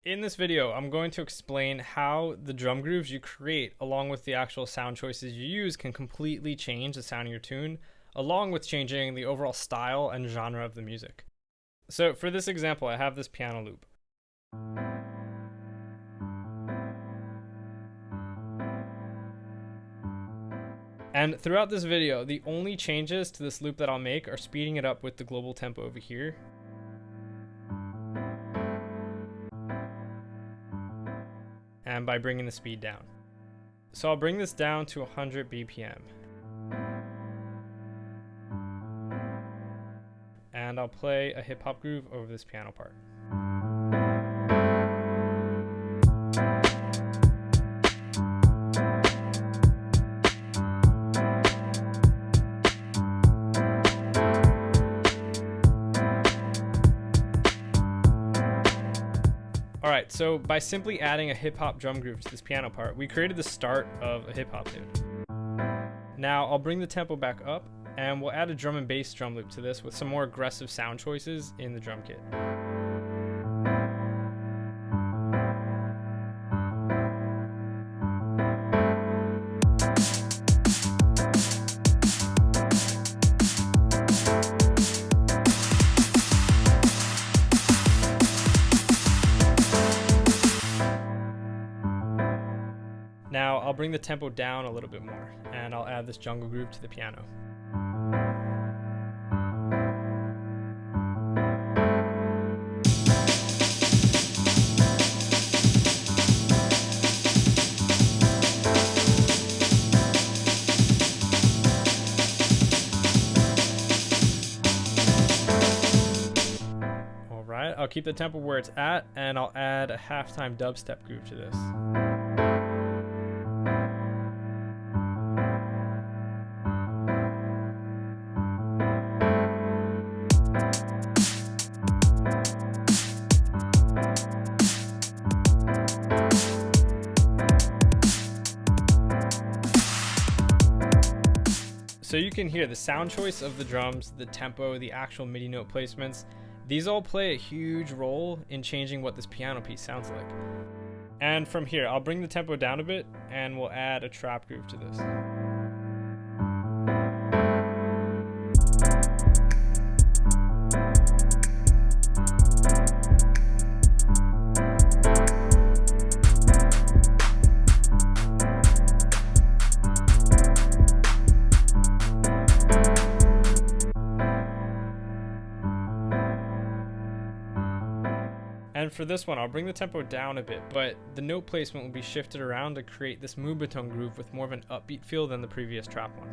In this video, I'm going to explain how the drum grooves you create along with the actual sound choices you use can completely change the sound of your tune, along with changing the overall style and genre of the music. So for this example, I have this piano loop. And throughout this video, the only changes to this loop that I'll make are speeding it up with the global tempo over here, and by bringing the speed down. So I'll bring this down to 100 BPM. And I'll play a hip hop groove over this piano part. Alright, so by simply adding a hip hop drum groove to this piano part, we created the start of a hip hop tune. Now I'll bring the tempo back up, and we'll add a drum and bass drum loop to this with some more aggressive sound choices in the drum kit. Now I'll bring the tempo down a little bit more, and I'll add this jungle groove to the piano. Alright, I'll keep the tempo where it's at, and I'll add a halftime dubstep groove to this. So you can hear the sound choice of the drums, the tempo, the actual MIDI note placements. These all play a huge role in changing what this piano piece sounds like. And from here, I'll bring the tempo down a bit, and we'll add a trap groove to this. And for this one, I'll bring the tempo down a bit, but the note placement will be shifted around to create this moobaton groove with more of an upbeat feel than the previous trap one.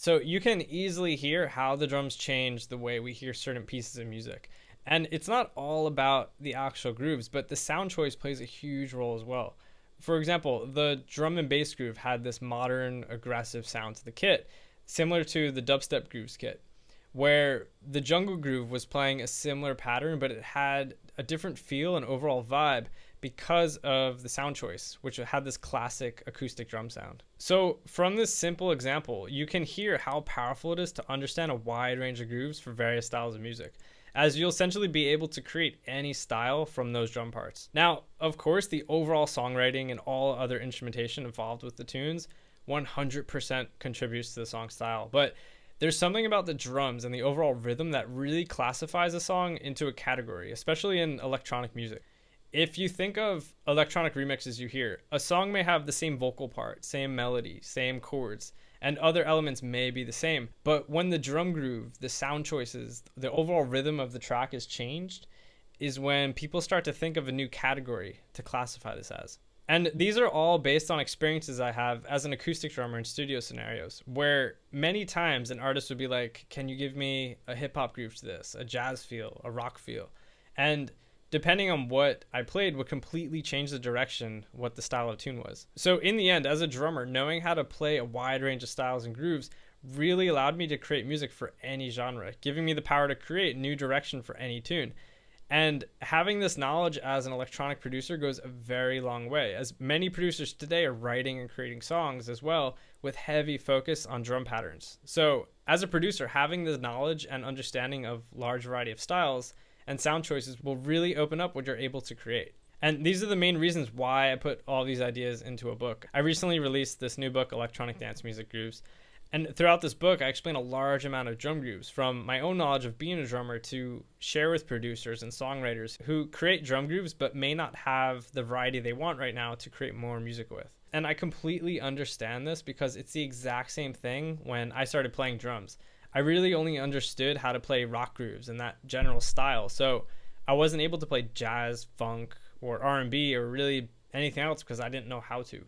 So you can easily hear how the drums change the way we hear certain pieces of music. And it's not all about the actual grooves, but the sound choice plays a huge role as well. For example, the drum and bass groove had this modern, aggressive sound to the kit, similar to the dubstep grooves kit, where the jungle groove was playing a similar pattern, but it had a different feel and overall vibe because of the sound choice, which had this classic acoustic drum sound. So from this simple example, you can hear how powerful it is to understand a wide range of grooves for various styles of music, as you'll essentially be able to create any style from those drum parts. Now, of course, the overall songwriting and all other instrumentation involved with the tunes 100% contributes to the song style, but there's something about the drums and the overall rhythm that really classifies a song into a category, especially in electronic music. If you think of electronic remixes you hear, a song may have the same vocal part, same melody, same chords, and other elements may be the same. But when the drum groove, the sound choices, the overall rhythm of the track is changed, is when people start to think of a new category to classify this as. And these are all based on experiences I have as an acoustic drummer in studio scenarios, where many times an artist would be like, can you give me a hip hop groove to this, a jazz feel, a rock feel? And depending on what I played, would completely change the direction what the style of tune was. So in the end, as a drummer, knowing how to play a wide range of styles and grooves really allowed me to create music for any genre, giving me the power to create new direction for any tune. And having this knowledge as an electronic producer goes a very long way, as many producers today are writing and creating songs as well with heavy focus on drum patterns. So as a producer, having the knowledge and understanding of large variety of styles and sound choices will really open up what you're able to create. And these are the main reasons why I put all these ideas into a book. I recently released this new book, Electronic Dance Music Grooves. And throughout this book, I explain a large amount of drum grooves, from my own knowledge of being a drummer to share with producers and songwriters who create drum grooves but may not have the variety they want right now to create more music with. And I completely understand this because it's the exact same thing when I started playing drums. I really only understood how to play rock grooves and that general style, so I wasn't able to play jazz, funk, or R&B or really anything else because I didn't know how to.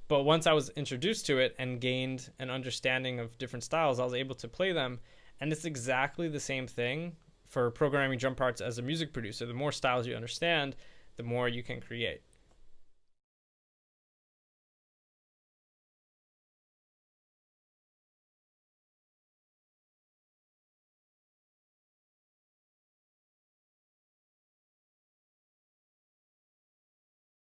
But once I was introduced to it and gained an understanding of different styles, I was able to play them. And it's exactly the same thing for programming drum parts as a music producer. The more styles you understand, the more you can create.